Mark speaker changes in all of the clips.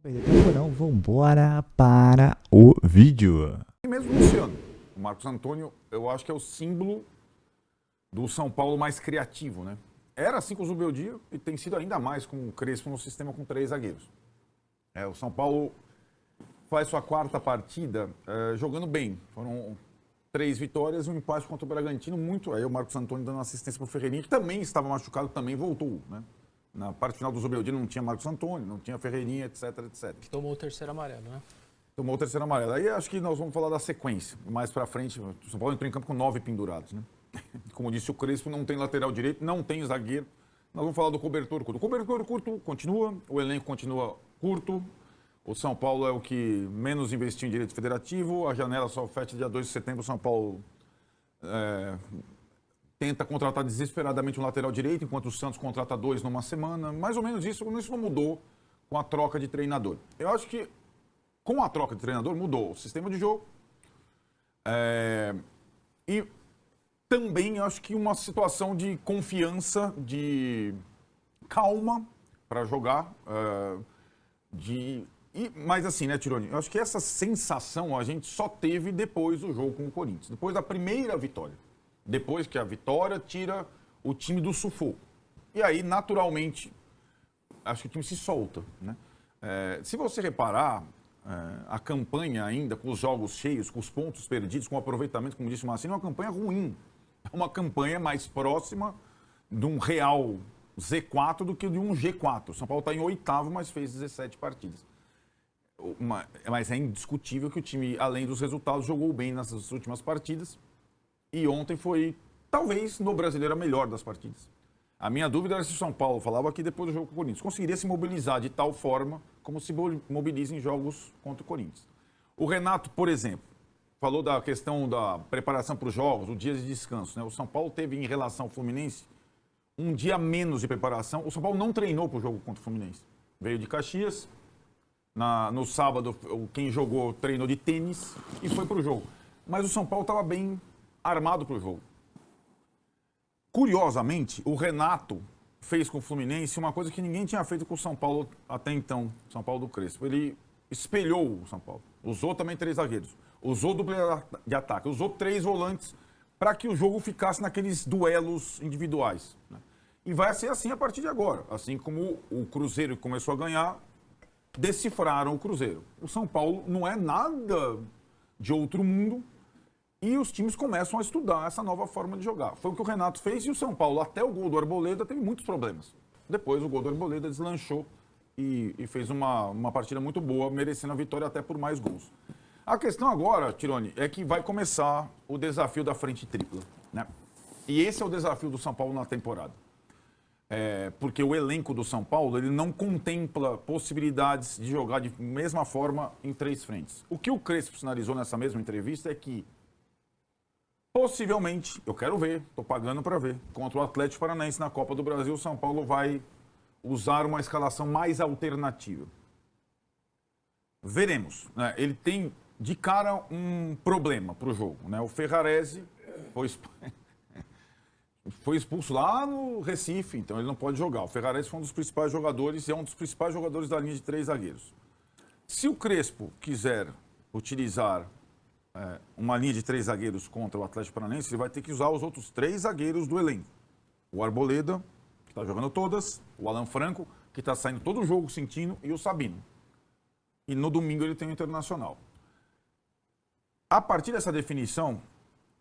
Speaker 1: Perder tempo não, vambora para o vídeo.
Speaker 2: E mesmo o Luciano. O Marcos Antônio, eu acho que é o símbolo do São Paulo mais criativo, né? Era assim com o Zubeldia e tem sido ainda mais com o Crespo no sistema com 3 zagueiros. O São Paulo faz sua quarta partida jogando bem. Foram 3 vitórias e um empate contra o Bragantino. Muito. Aí o Marcos Antônio dando assistência para o Ferreirinha, que também estava machucado, também voltou, né? Na parte final do Zubeldia não tinha Marcos Antônio, não tinha Ferreirinha, etc, etc.
Speaker 3: Que tomou o terceiro amarelo, né?
Speaker 2: Tomou o terceiro amarelo. Aí acho que nós vamos falar da sequência. Mais pra frente, o São Paulo entrou em campo com 9 pendurados, né? Como disse o Crespo, não tem lateral direito, não tem zagueiro. Nós vamos falar do cobertor curto. O cobertor curto continua, o elenco continua curto. O São Paulo é o que menos investiu em direito federativo. A janela só fecha dia 2 de setembro. O São Paulo tenta contratar desesperadamente um lateral direito, enquanto o Santos contrata 2 numa semana. Mais ou menos isso não mudou com a troca de treinador. Eu acho que com a troca de treinador mudou o sistema de jogo. E também acho que uma situação de confiança, de calma para jogar. Mas assim, né, Tironi? Eu acho que essa sensação a gente só teve depois do jogo com o Corinthians. Depois da primeira vitória. Depois que a vitória tira o time do sufoco. E aí, naturalmente, acho que o time se solta, né? Se você reparar, a campanha ainda, com os jogos cheios, com os pontos perdidos, com o aproveitamento, como disse o Marcelo, é uma campanha ruim. É uma campanha mais próxima de um real Z4 do que de um G4. O São Paulo está em 8º, mas fez 17 partidas. Mas é indiscutível que o time, além dos resultados, jogou bem nessas últimas partidas. E ontem foi, talvez, no Brasileiro, a melhor das partidas. A minha dúvida era se o São Paulo, falava aqui depois do jogo com o Corinthians, conseguiria se mobilizar de tal forma como se mobiliza em jogos contra o Corinthians. O Renato, por exemplo, falou da questão da preparação para os jogos, o dia de descanso, né? O São Paulo teve, em relação ao Fluminense, um dia menos de preparação. O São Paulo não treinou para o jogo contra o Fluminense. Veio de Caxias, no sábado, quem jogou treinou de tênis e foi para o jogo. Mas o São Paulo estava bem armado para o jogo. Curiosamente, o Renato fez com o Fluminense uma coisa que ninguém tinha feito com o São Paulo até então, São Paulo do Crespo. Ele espelhou o São Paulo. Usou também 3 zagueiros. Usou dupla de ataque. Usou 3 volantes para que o jogo ficasse naqueles duelos individuais, né? E vai ser assim a partir de agora. Assim como o Cruzeiro começou a ganhar, decifraram o Cruzeiro. O São Paulo não é nada de outro mundo. E os times começam a estudar essa nova forma de jogar. Foi o que o Renato fez e o São Paulo, até o gol do Arboleda, teve muitos problemas. Depois o gol do Arboleda deslanchou e fez uma partida muito boa, merecendo a vitória até por mais gols. A questão agora, Tironi, é que vai começar o desafio da frente tripla, né? E esse é o desafio do São Paulo na temporada. Porque o elenco do São Paulo ele não contempla possibilidades de jogar de mesma forma em 3 frentes. O que o Crespo sinalizou nessa mesma entrevista é que possivelmente, eu quero ver, estou pagando para ver, contra o Atlético Paranaense na Copa do Brasil, o São Paulo vai usar uma escalação mais alternativa. Veremos, né? Ele tem de cara um problema para o jogo, né? O Ferrarese foi expulso lá no Recife, então ele não pode jogar. O Ferrarese foi um dos principais jogadores e é um dos principais jogadores da linha de 3 zagueiros. Se o Crespo quiser utilizar uma linha de 3 zagueiros contra o Atlético Paranaense, ele vai ter que usar os outros 3 zagueiros do elenco. O Arboleda, que está jogando todas, o Alan Franco, que está saindo todo o jogo sentindo, e o Sabino. E no domingo ele tem o Internacional. A partir dessa definição,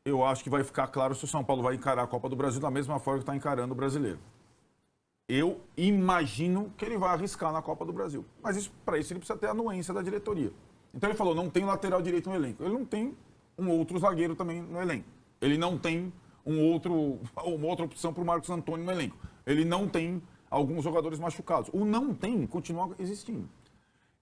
Speaker 2: eu acho que vai ficar claro se o São Paulo vai encarar a Copa do Brasil da mesma forma que está encarando o Brasileiro. Eu imagino que ele vai arriscar na Copa do Brasil. Mas para isso ele precisa ter a anuência da diretoria. Então ele falou, não tem lateral direito no elenco. Ele não tem um outro zagueiro também no elenco. Ele não tem uma outra opção para o Marcos Antônio no elenco. Ele não tem alguns jogadores machucados. O não tem continua existindo.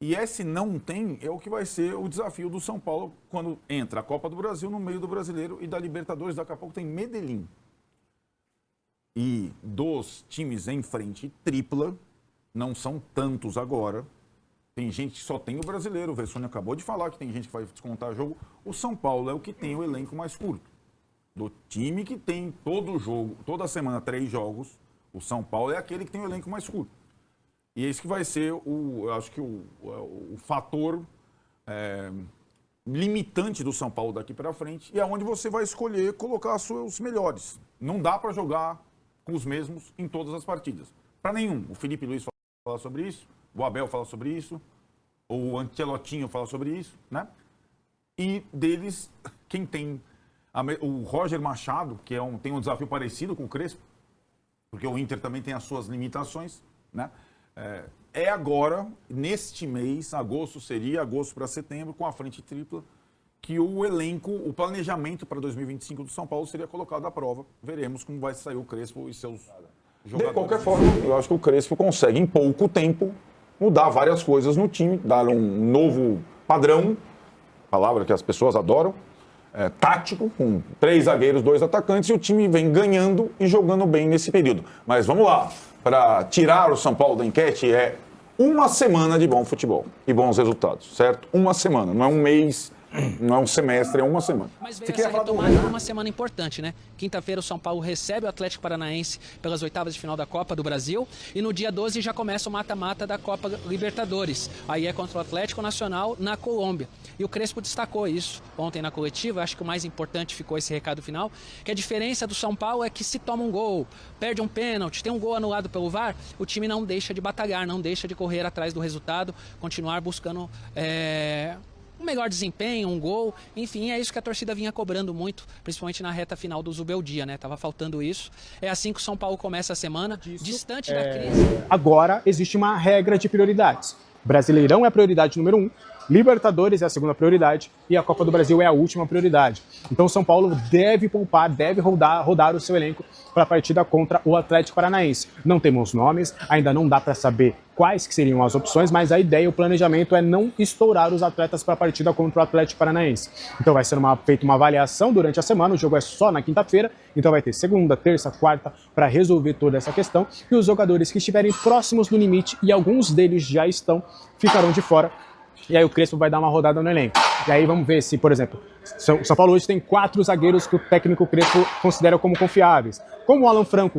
Speaker 2: E esse não tem é o que vai ser o desafio do São Paulo quando entra a Copa do Brasil no meio do Brasileiro e da Libertadores. Daqui a pouco tem Medellín. E dos times em frente tripla, não são tantos agora. Tem gente que só tem o Brasileiro. O Vessone acabou de falar que tem gente que vai descontar jogo. O São Paulo é o que tem o elenco mais curto. Do time que tem todo jogo, toda semana 3 jogos, o São Paulo é aquele que tem o elenco mais curto. E esse que vai ser, eu acho que o fator limitante do São Paulo daqui para frente, e é onde você vai escolher colocar os melhores. Não dá para jogar com os mesmos em todas as partidas. Para nenhum. O Felipe Luiz fala sobre isso, o Abel fala sobre isso, o Ancelotinho fala sobre isso, né? E deles, quem tem... O Roger Machado, que tem um desafio parecido com o Crespo, porque o Inter também tem as suas limitações, né? É agora, neste mês, agosto para setembro, com a frente tripla, que o elenco, o planejamento para 2025 do São Paulo seria colocado à prova. Veremos como vai sair o Crespo e seus jogadores.
Speaker 3: De qualquer forma, eu acho que o Crespo consegue, em pouco tempo, mudar várias coisas no time, dar um novo padrão, palavra que as pessoas adoram, tático, com 3 zagueiros, 2 atacantes, e o time vem ganhando e jogando bem nesse período. Mas vamos lá, para tirar o São Paulo da enquete uma semana de bom futebol e bons resultados, certo? Uma semana, não é um mês, não é um semestre, é uma semana.
Speaker 4: Mas veio essa retomada numa semana importante, né? Quinta-feira o São Paulo recebe o Atlético Paranaense pelas oitavas de final da Copa do Brasil e no dia 12 já começa o mata-mata da Copa Libertadores. Aí é contra o Atlético Nacional na Colômbia. E o Crespo destacou isso ontem na coletiva. Acho que o mais importante ficou esse recado final, que a diferença do São Paulo é que se toma um gol, perde um pênalti, tem um gol anulado pelo VAR, o time não deixa de batalhar, não deixa de correr atrás do resultado, continuar buscando um melhor desempenho, um gol, enfim, é isso que a torcida vinha cobrando muito, principalmente na reta final do Zubeldia, né? Tava faltando isso. É assim que o São Paulo começa a semana, distante da crise.
Speaker 5: Agora existe uma regra de prioridades. Brasileirão é a prioridade número 1, Libertadores é a segunda prioridade e a Copa do Brasil é a última prioridade. Então o São Paulo deve poupar, deve rodar o seu elenco para a partida contra o Atlético Paranaense. Não temos nomes, ainda não dá para saber quais que seriam as opções, mas a ideia, o planejamento é não estourar os atletas para a partida contra o Atlético Paranaense. Então vai ser feita uma avaliação durante a semana, o jogo é só na quinta-feira, então vai ter segunda, terça, quarta para resolver toda essa questão e os jogadores que estiverem próximos do limite, e alguns deles já estão, ficarão de fora. E aí o Crespo vai dar uma rodada no elenco. E aí vamos ver se, por exemplo, São Paulo hoje tem 4 zagueiros que o técnico Crespo considera como confiáveis. Como o Alan Franco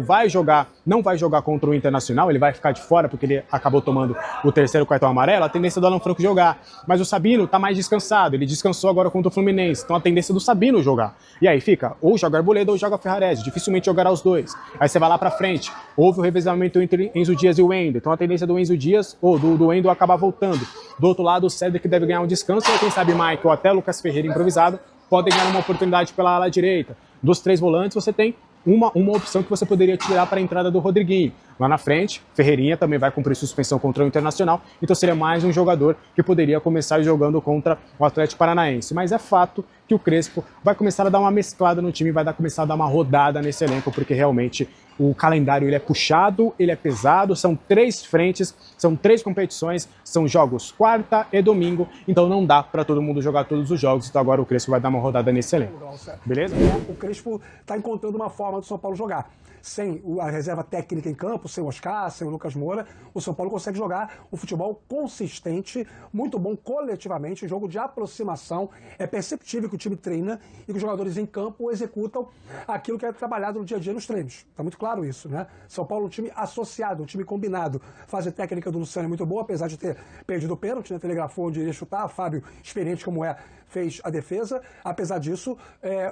Speaker 5: não vai jogar contra o Internacional, ele vai ficar de fora porque ele acabou tomando o 3º cartão amarelo, a tendência do Alan Franco jogar. Mas o Sabino está mais descansado, ele descansou agora contra o Fluminense, então a tendência do Sabino jogar. E aí fica, ou joga Arboleda ou joga Ferrarese, dificilmente jogará os dois. Aí você vai lá pra frente, houve o revezamento entre Enzo Dias e o Wendel, então a tendência do Enzo Dias, ou do Wendel acabar voltando. Do outro lado, o Cedric deve ganhar um descanso, ou quem sabe Mike ou até Lucas Ferreira improvisado, podem ganhar uma oportunidade pela ala direita. Dos 3 volantes, você tem uma opção que você poderia tirar para a entrada do Rodriguinho. Lá na frente, Ferreirinha também vai cumprir suspensão contra o Internacional, então seria mais um jogador que poderia começar jogando contra o Atlético Paranaense. Mas é fato que o Crespo vai começar a dar uma mesclada no time, vai começar a dar uma rodada nesse elenco, porque realmente o calendário ele é puxado, ele é pesado, são 3 frentes, são 3 competições, são jogos quarta e domingo, então não dá para todo mundo jogar todos os jogos, então agora o Crespo vai dar uma rodada nesse elenco. Beleza?
Speaker 6: O Crespo está encontrando uma forma do São Paulo jogar. Sem a reserva técnica em campo, sem o Oscar, sem o Lucas Moura, o São Paulo consegue jogar um futebol consistente, muito bom coletivamente, um jogo de aproximação. É perceptível que o time treina e que os jogadores em campo executam aquilo que é trabalhado no dia a dia nos treinos. Está muito claro isso, né? São Paulo é um time associado, um time combinado. A fase técnica do Luciano é muito boa, apesar de ter perdido o pênalti, né? Telegrafou onde iria chutar. Fábio, experiente como fez a defesa. Apesar disso,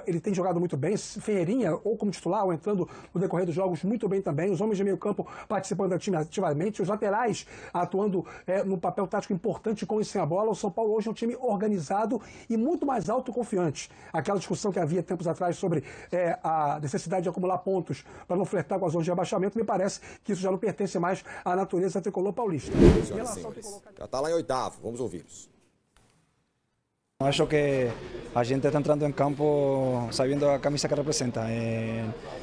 Speaker 6: ele tem jogado muito bem. Ferreirinha, ou como titular, ou entrando no decorrer dos jogos, muito bem também. Os homens de meio campo participando do time ativamente. Os laterais atuando no papel tático importante com e sem a bola. O São Paulo hoje é um time organizado e muito mais autoconfiante. Aquela discussão que havia tempos atrás sobre a necessidade de acumular pontos para não flertar com as zonas de abaixamento, me parece que isso já não pertence mais à natureza tricolor paulista.
Speaker 7: Senhoras e senhores, já está lá em oitavo. Vamos ouvi-los.
Speaker 8: Acho que a gente está entrando en campo sabiendo la camisa que representa,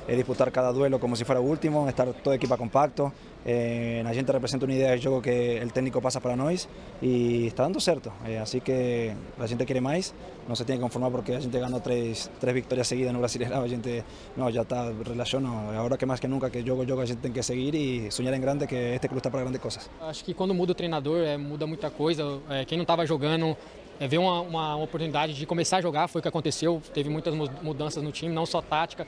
Speaker 8: disputar cada duelo como si fuera el último, estar todo equipo compacto, a gente representa una idea de juego que el técnico pasa para nós y está dando certo, así que a gente quiere más, no se tiene que conformar porque a gente ganó tres victorias seguidas no Brasileirão, a gente ya está relacionado, ahora que más que nunca que jogo, a gente tem que seguir y soñar en grande que este club está para grandes cosas.
Speaker 9: Acho que quando muda o treinador, muda muita coisa, quem não estava jogando ver uma oportunidade de começar a jogar, foi o que aconteceu, teve muitas mudanças no time, não só tática,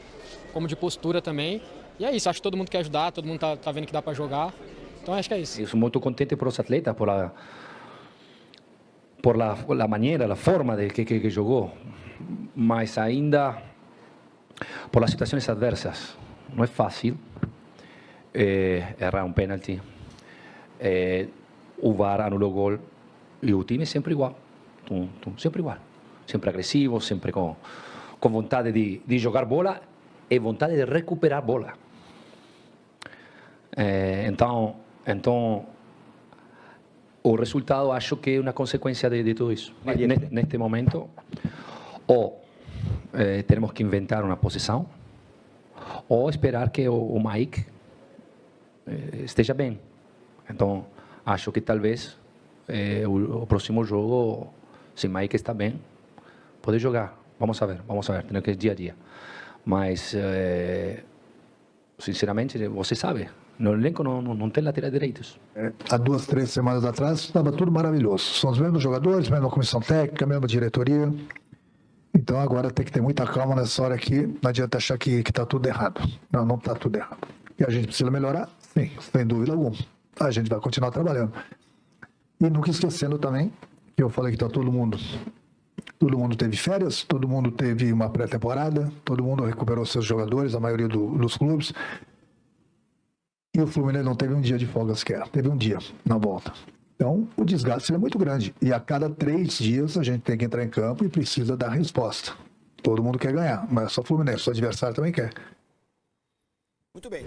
Speaker 9: como de postura também. E é isso, acho que todo mundo quer ajudar, todo mundo tá vendo que dá para jogar. Então acho que é isso.
Speaker 10: Eu sou muito contente por os atletas, por la maneira, a forma de que jogou, mas ainda por as situações adversas. Não é fácil errar um pênalti. O VAR anulou o gol e o time é sempre igual. Sempre igual. Sempre agressivo, sempre com vontade de jogar bola e vontade de recuperar bola. Então, o resultado acho que é uma consequência de tudo isso. Neste momento, ou temos que inventar uma posição, ou esperar que o Mike esteja bem. Então, acho que talvez o próximo jogo, se Mike está bem, pode jogar. Vamos ver, tem que ir dia a dia. Mas, sinceramente, você sabe, no elenco não tem laterais direitos.
Speaker 11: Há 2, 3 semanas atrás estava tudo maravilhoso. São os mesmos jogadores, mesma comissão técnica, mesma diretoria. Então agora tem que ter muita calma nessa hora aqui. Não adianta achar que está tudo errado. Não está tudo errado. E a gente precisa melhorar? Sim, sem dúvida alguma. A gente vai continuar trabalhando. E nunca esquecendo também que eu falei que está todo mundo teve férias, todo mundo teve uma pré-temporada, todo mundo recuperou seus jogadores, a maioria dos clubes. E o Fluminense não teve um dia de folga sequer, teve um dia na volta. Então, o desgaste é muito grande. E a cada 3 dias a gente tem que entrar em campo e precisa dar resposta. Todo mundo quer ganhar, não é só o Fluminense, o adversário também quer.
Speaker 7: Muito bem.